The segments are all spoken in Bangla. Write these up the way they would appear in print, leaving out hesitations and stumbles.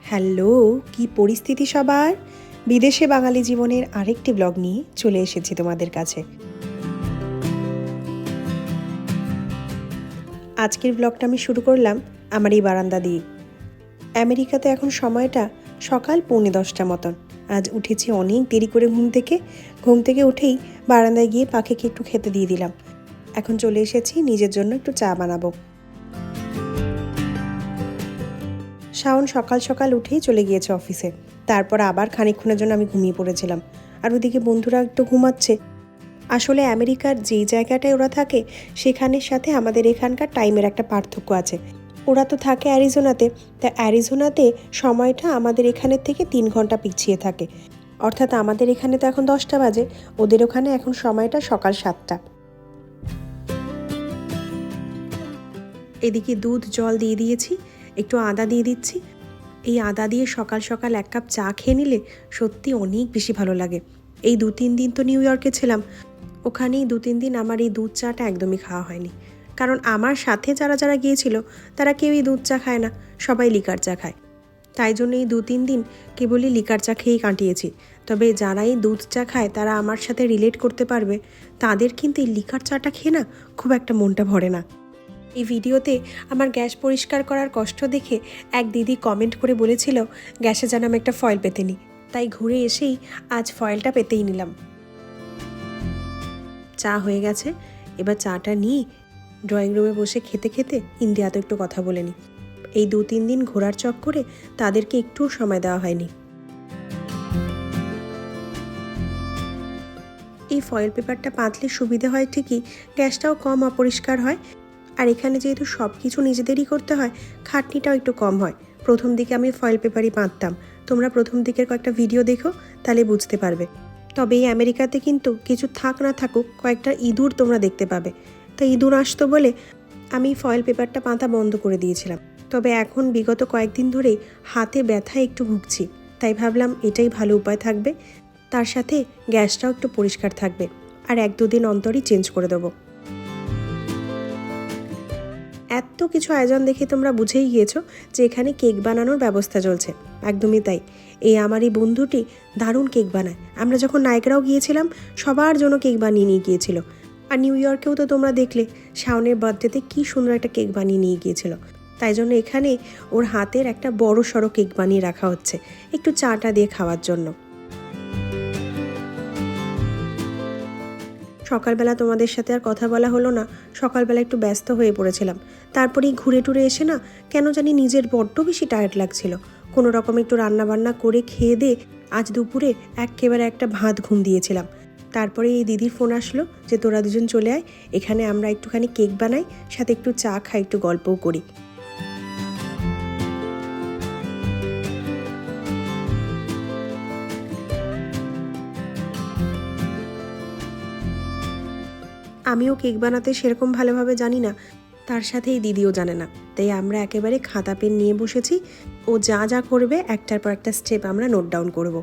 হ্যালো, কি পরিস্থিতি সবার? বিদেশে বাঙালি জীবনের আরেকটি ব্লগ নিয়ে চলে এসেছি তোমাদের কাছে। আজকের ব্লগটা আমি শুরু করলাম আমার এই বারান্দা দিয়ে। আমেরিকাতে এখন সময়টা সকাল 9:45 মতন। আজ উঠেছি অনেক দেরি করে ঘুম থেকে উঠেই বারান্দায় গিয়ে পাখিকে একটু খেতে দিয়ে দিলাম। এখন চলে এসেছি নিজের জন্য একটু চা বানাবো। শাওন সকাল সকাল উঠেই চলে গিয়েছে অফিসে। তারপর আবার খানিকক্ষণের জন্য আমি ঘুমিয়ে পড়েছিলাম। আর ওদিকে বন্ধুরা একটু ঘুমাচ্ছে। আসলে আমেরিকার যেই জায়গাটায় ওরা থাকে সেখানের সাথে আমাদের এখানকার টাইমের একটা পার্থক্য আছে। ওরা তো থাকে অ্যারিজোনাতে, তা অ্যারিজোনাতে সময়টা আমাদের এখানের থেকে 3 ঘন্টা পিছিয়ে থাকে। অর্থাৎ আমাদের এখানে তো এখন 10টা বাজে, ওদের ওখানে এখন সময়টা সকাল 7টা। এদিকে দুধ জল দিয়ে দিয়েছি, একটু আদা দিয়ে দিচ্ছি। এই আদা দিয়ে সকাল সকাল 1 কাপ চা খেয়ে নিলে সত্যি অনেক বেশি ভালো লাগে। এই 2-3 দিন তো নিউ ইয়র্কে ছিলাম, ওখানেই 2-3 দিন আমার এই দুধ চাটা একদমই খাওয়া হয়নি। কারণ আমার সাথে যারা গিয়েছিল তারা কেউই দুধ চা খায় না, সবাই লিকার চা খায়। তাই জন্য এই 2-3 দিন কেবলই লিকার চা খেয়েই কাটিয়েছি। তবে যারা এই দুধ চা খায় তারা আমার সাথে রিলেট করতে পারবে, তাদের কিন্তু এই লিকার চাটা খেয়ে না খুব একটা মনটা ভরে না। এই ভিডিওতে আমার গ্যাস পরিষ্কার করার কষ্ট দেখে এক দিদি কমেন্ট করে বলেছিল গ্যাসে যেন আমি একটা ফয়েল পেতে নিই, তাই ঘুরে এসেই আজ ফয়েলটা পেতেই নিলাম। চা হয়ে গেছে, এবার চাটা নিয়ে ড্রয়িং রুমে বসে খেতে খেতে ইন্ডিয়া তো একটু কথা বলে নিই। এই 2-3 দিন ঘোরার চক্করে তাদেরকে একটু সময় দেওয়া হয়নি। এই ফয়েল পেপারটা পাতলে সুবিধে হয় ঠিকই, গ্যাসটাও কম অপরিষ্কার হয়। আর এখানে যেহেতু সব কিছু নিজেদেরই করতে হয়, খাটনিটাও একটু কম হয়। প্রথম দিকে আমি ফয়েল পেপারই বাঁধতাম, তোমরা প্রথম দিকের কয়েকটা ভিডিও দেখো, তাহলে বুঝতে পারবে। তবে এই আমেরিকাতে কিন্তু কিছু থাক না থাকুক কয়েকটা ইঁদুর তোমরা দেখতে পাবে। তো ইঁদুর আসতো বলে আমি ফয়েল পেপারটা বাঁধা বন্ধ করে দিয়েছিলাম। তবে এখন বিগত কয়েকদিন ধরেই হাতে ব্যথায় একটু ভুগছি, তাই ভাবলাম এটাই ভালো উপায় থাকবে। তার সাথে গ্যাসটাও একটু পরিষ্কার থাকবে, আর 1-2 দিন অন্তরই চেঞ্জ করে দেবো। এত কিছু আয়োজন দেখে তোমরা বুঝেই গিয়েছো যে এখানে কেক বানানোর ব্যবস্থা চলছে। একদমই তাই, এই আমার এই বন্ধুটি দারুণ কেক বানায়। আমরা যখন নায়গ্রাও গিয়েছিলাম সবার জন্য কেক বানিয়ে নিয়ে গিয়েছিল। আর নিউ ইয়র্কেও তো তোমরা দেখলে শাওনের বার্থডেতে কী সুন্দর একটা কেক বানিয়ে নিয়ে গিয়েছিল। তাই জন্য এখানে ওর হাতের একটা বড় সড়ো কেক বানিয়ে রাখা হচ্ছে একটু চাটা দিয়ে খাওয়ার জন্য। সকালবেলা তোমাদের সাথে আর কথা বলা হলো না, সকালবেলা একটু ব্যস্ত হয়ে পড়েছিলাম। তারপরেই ঘুরে টুরে এসে না কেন জানি নিজের বড্ড বেশি টায়ার্ড লাগছিল। কোনো রকম একটু রান্নাবান্না করে খেয়ে দিয়ে আজ দুপুরে একেবারে একটা ভাত ঘুম দিয়েছিলাম। তারপরে এই দিদির ফোন আসলো যে তোরা দুজন চলে আয়, এখানে আমরা একটুখানি কেক বানাই, সাথে একটু চা খাই, একটু গল্পও করি। আমিও কেক বানাতে সেরকম ভালোভাবে জানি না, তার সাথে এই দিদিও জানে না। তাই আমরা একেবারে খাতা পেন নিয়ে বসেছি, ও যা যা করবে একটার পর একটা স্টেপ আমরা নোট ডাউন করব।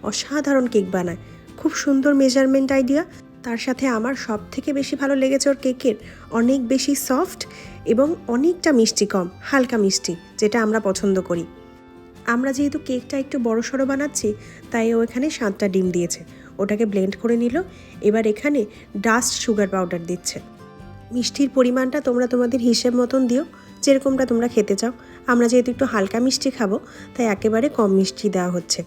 অসাধারণ কেক বানায়, খুব সুন্দর মেজারমেন্ট আইডিয়া। তার সাথে আমার সব থেকে বেশি ভালো লেগেছে ওর কেকের অনেক বেশি সফট এবং অনেকটা মিষ্টি কম, হালকা মিষ্টি, যেটা আমরা পছন্দ করি। আমরা যেহেতু কেকটা একটু বড় সড়ো বানাচ্ছি, তাই ও এখানে 7টা ডিম দিয়েছে, ওটাকে ব্লেন্ড করে নিল। এবার এখানে ডাস্ট সুগার পাউডার দিচ্ছে। মিষ্টির পরিমাণটা তোমরা তোমাদের হিসেব মতন দিও, যেরকমটা তোমরা খেতে চাও। আমরা যেহেতু একটু হালকা মিষ্টি খাবো, তাই একেবারে কম মিষ্টি দেওয়া হচ্ছে।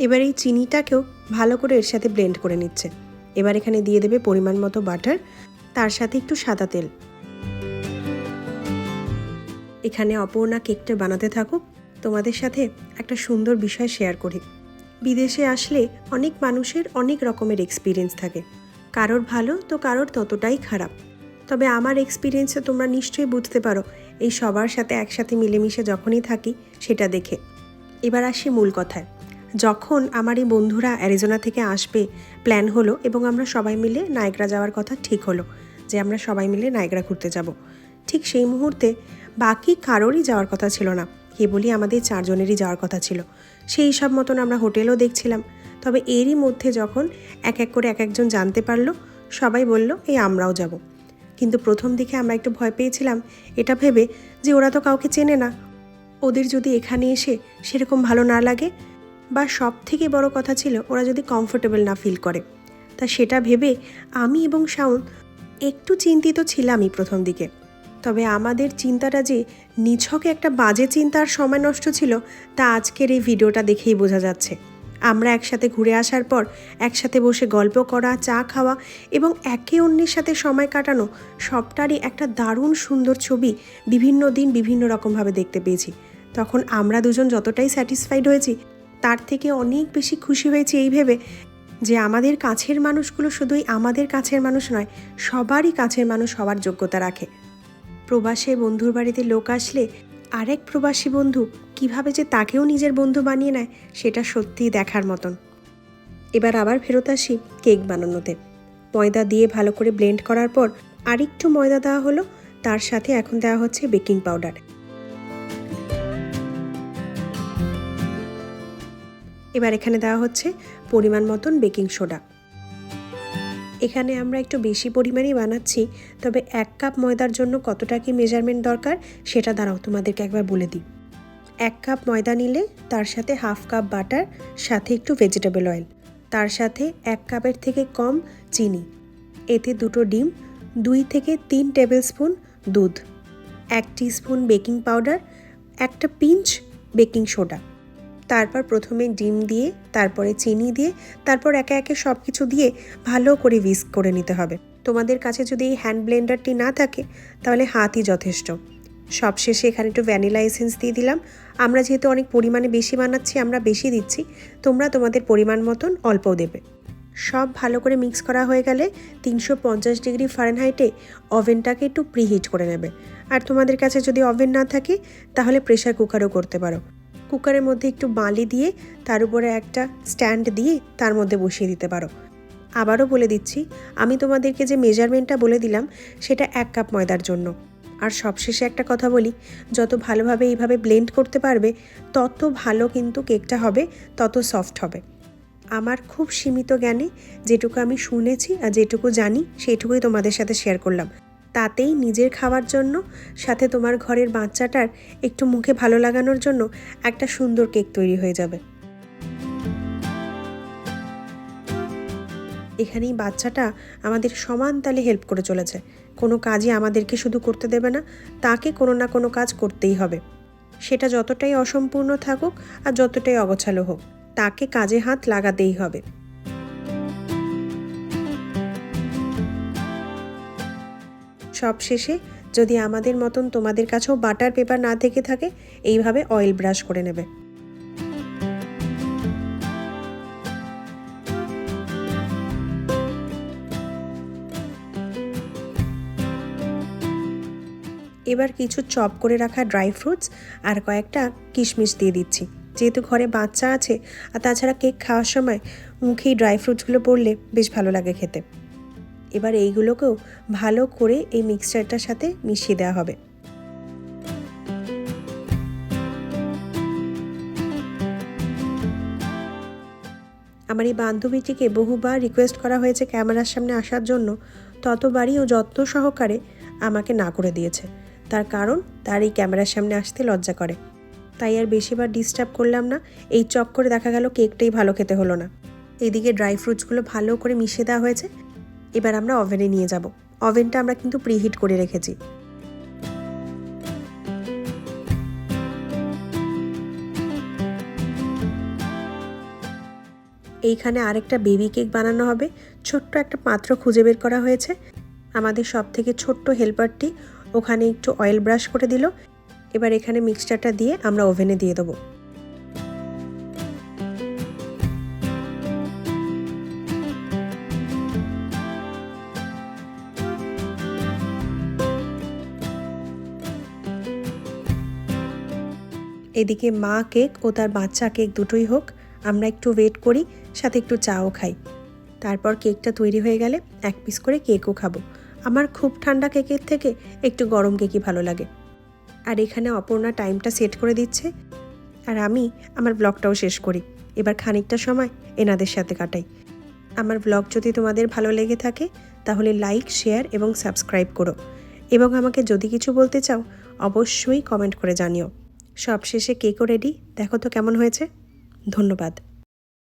এবার এই চিনিটাকেও ভালো করে এর সাথে ব্লেন্ড করে নিচ্ছে। এবার এখানে দিয়ে দেবে পরিমাণ মতো বাটার, তার সাথে একটু সাদা তেল। এখানে অপর্ণা কেকটা বানাতে থাকুক। তোমাদের সাথে একটা সুন্দর বিষয় শেয়ার করি। বিদেশে আসলে অনেক মানুষের অনেক রকমের এক্সপিরিয়েন্স থাকে, কারোর ভালো তো কারোর ততটাই খারাপ। তবে আমার এক্সপিরিয়েন্সে তোমরা নিশ্চয়ই বুঝতে পারো এই সবার সাথে একসাথে মিলেমিশে যখনই থাকি সেটা দেখে। এবার আসি মূল কথায়। যখন আমার এই বন্ধুরা অ্যারিজোনা থেকে আসবে প্ল্যান হলো এবং আমরা সবাই মিলে নায়গ্রা যাওয়ার কথা ঠিক হলো যে আমরা সবাই মিলে নায়গ্রা ঘুরতে যাব। ঠিক সেই মুহূর্তে বাকি কারোরই যাওয়ার কথা ছিল না, কেবলই আমাদের 4 জনেরই যাওয়ার কথা ছিল। সেই হিসাব মতন আমরা হোটেলও দেখছিলাম। তবে এরই মধ্যে যখন এক এক করে এক একজন জানতে পারলো, সবাই বলল এই আমরাও যাব। কিন্তু প্রথম দিকে আমরা একটু ভয় পেয়েছিলাম, এটা ভেবে যে ওরা তো কাউকে চেনে না, ওদের যদি এখানে এসে সেরকম ভালো না লাগে, বা সব থেকে বড় কথা ছিল ওরা যদি কমফোর্টেবল না ফিল করে। তা সেটা ভেবে আমি এবং শাওন একটু চিন্তিত ছিলামই প্রথম দিকে। তবে আমাদের চিন্তাটা যে নিছক একটা বাজে চিন্তার সময় নষ্ট ছিল তা আজকের এই ভিডিওটা দেখেই বোঝা যাচ্ছে। আমরা একসাথে ঘুরে আসার পর একসাথে বসে গল্প করা, চা খাওয়া এবং একে অন্যের সাথে সময় কাটানো, সবটারই একটা দারুণ সুন্দর ছবি বিভিন্ন দিন বিভিন্ন রকমভাবে দেখতে পেয়েছি। তখন আমরা দুজন যতটাই স্যাটিসফাইড হয়েছি, তার থেকে অনেক বেশি খুশি হয়েছি এই ভেবে যে আমাদের কাছের মানুষগুলো শুধুই আমাদের কাছের মানুষ নয়, সবারই কাছের মানুষ হওয়ার যোগ্যতা রাখে। প্রবাসে বন্ধুর বাড়িতে লোক আসলে আরেক প্রবাসী বন্ধু কিভাবে যে তাকেও নিজের বন্ধু বানিয়ে নেয়, সেটা সত্যিই দেখার মতন। এবার আবার ফেরত আসি কেক বানানোতে। ময়দা দিয়ে ভালো করে ব্লেন্ড করার পর আরেকটু ময়দা দেওয়া হলো, তার সাথে এখন দেওয়া হচ্ছে বেকিং পাউডার। এবার এখানে দেওয়া হচ্ছে পরিমাণ মতন বেকিং সোডা। এখানে আমরা একটু বেশি পরিমাণেই বানাচ্ছি, তবে 1 কাপ ময়দার জন্য কতটা কি মেজারমেন্ট দরকার সেটা দাঁড়াও তোমাদেরকে একবার বলে দিই। 1 কাপ ময়দা নিলে তার সাথে 1/2 কাপ বাটার, সাথে একটু ভেজিটেবল অয়েল, তার সাথে 1 কাপের থেকে কম চিনি, এতে 2টো ডিম, 2 থেকে 3 টেবিল স্পুন দুধ, 1 টিস্পুন বেকিং পাউডার, একটা পিঞ্চ বেকিং সোডা। তারপর প্রথমে ডিম দিয়ে, তারপরে চিনি দিয়ে, তারপর একে একে সব কিছু দিয়ে ভালো করে হুইস্ক করে নিতে হবে। তোমাদের কাছে যদি এই হ্যান্ড ব্লেন্ডারটি না থাকে তাহলে হাতই যথেষ্ট। সবশেষে এখানে একটু ভ্যানিলা এসেন্স দিয়ে দিলাম। আমরা যেহেতু অনেক পরিমাণে বেশি বানাচ্ছি, আমরা বেশি দিচ্ছি, তোমরা তোমাদের পরিমাণ মতন অল্পও দেবে। সব ভালো করে মিক্স করা হয়ে গেলে 350 ডিগ্রি ফারেনহাইটে ওভেনটাকে একটু প্রিহিট করে নেবে। আর তোমাদের কাছে যদি ওভেন না থাকে তাহলে প্রেসার কুকারও করতে পারো। কুকারের মধ্যে একটু বালি দিয়ে তার উপরে একটা স্ট্যান্ড দিয়ে তার মধ্যে বসিয়ে দিতে পারো। আবারও বলে দিচ্ছি, আমি তোমাদেরকে যে মেজারমেন্টটা বলে দিলাম সেটা 1 কাপ ময়দার জন্য। আর সবশেষে একটা কথা বলি, যত ভালোভাবে এইভাবে ব্লেন্ড করতে পারবে তত ভালো কিন্তু কেকটা হবে, তত সফট হবে। আমার খুব সীমিত জ্ঞানে যেটুকু আমি শুনেছি আর যেটুকু জানি সেইটুকুই তোমাদের সাথে শেয়ার করলাম। তাতেই নিজের খাওয়ার জন্য, সাথে তোমার ঘরের বাচ্চাটার একটু মুখে ভালো লাগানোর জন্য একটা সুন্দর কেক তৈরি হয়ে যাবে। এখানেই বাচ্চাটা আমাদের সমান তালে হেল্প করে চলেছে। কোনো কাজই আমাদেরকে শুধু করতে দেবে না, তাকে কোনো না কোনো কাজ করতেই হবে। সেটা যতটাই অসম্পূর্ণ থাকুক আর যতটাই অগোছালো হোক, তাকে কাজে হাত লাগাতেই হবে। সবশেষে যদি আমাদের মতন তোমাদের কাছেও বাটার পেপার না থেকে থাকে, এইভাবে অয়েল ব্রাশ করে নেবে। এবার কিছু চপ করে রাখা ড্রাই ফ্রুটস আর কয়েকটা কিশমিশ দিয়ে দিচ্ছি। যেহেতু ঘরে বাচ্চা আছে আর তাছাড়া কেক খাওয়ার সময় মুখেই ড্রাই ফ্রুটসগুলো পড়লে বেশ ভালো লাগে খেতে। এবার এইগুলোকেও ভালো করে এই মিক্সচারটার সাথে মিশিয়ে দেওয়া হবে। আমার এই বান্ধবীটিকে বহুবার রিকোয়েস্ট করা হয়েছে ক্যামেরার সামনে আসার জন্য, ততবারই ও যত্ন সহকারে আমাকে না করে দিয়েছে। তার কারণ তার এই ক্যামেরার সামনে আসতে লজ্জা করে। তাই আর বেশিবার ডিস্টার্ব করলাম না। এই চক্করে দেখা গেল কেকটাই ভালো খেতে হলো না। এইদিকে ড্রাই ফ্রুটসগুলো ভালো করে মিশিয়ে দেওয়া হয়েছে। এবার আমরা ওভেনে নিয়ে যাব। ওভেনটা আমরা কিন্তু প্রিহিট করে রেখেছি। এইখানে আরেকটা বেবি কেক বানানো হবে। ছোট্ট একটা পাত্র খুঁজে বের করা হয়েছে। আমাদের সব থেকে ছোট্ট হেল্পারটি ওখানে একটু অয়েল ব্রাশ করে দিল। এবার এখানে মিক্সচারটা দিয়ে আমরা ওভেনে দিয়ে দেবো। এদিকে মা কেক ও তার বাচ্চা কেক দুটোই হোক, আমরা একটু ওয়েট করি, সাথে একটু চাও খাই। তারপর কেকটা তৈরি হয়ে গেলে 1 পিস করে কেকও খাবো। আমার খুব ঠান্ডা কেকের থেকে একটু গরম কেকই ভালো লাগে। আর এখানে অপর্ণা টাইমটা সেট করে দিচ্ছে, আর আমি আমার ব্লগটাও শেষ করি। এবার খানিকটা সময় এনাদের সাথে কাটাই। আমার ব্লগ যদি তোমাদের ভালো লেগে থাকে তাহলে লাইক, শেয়ার এবং সাবস্ক্রাইব করো, এবং আমাকে যদি কিছু বলতে চাও অবশ্যই কমেন্ট করে জানিও। সবশেষে কেকও রেডি, দেখো তো কেমন হয়েছে। ধন্যবাদ।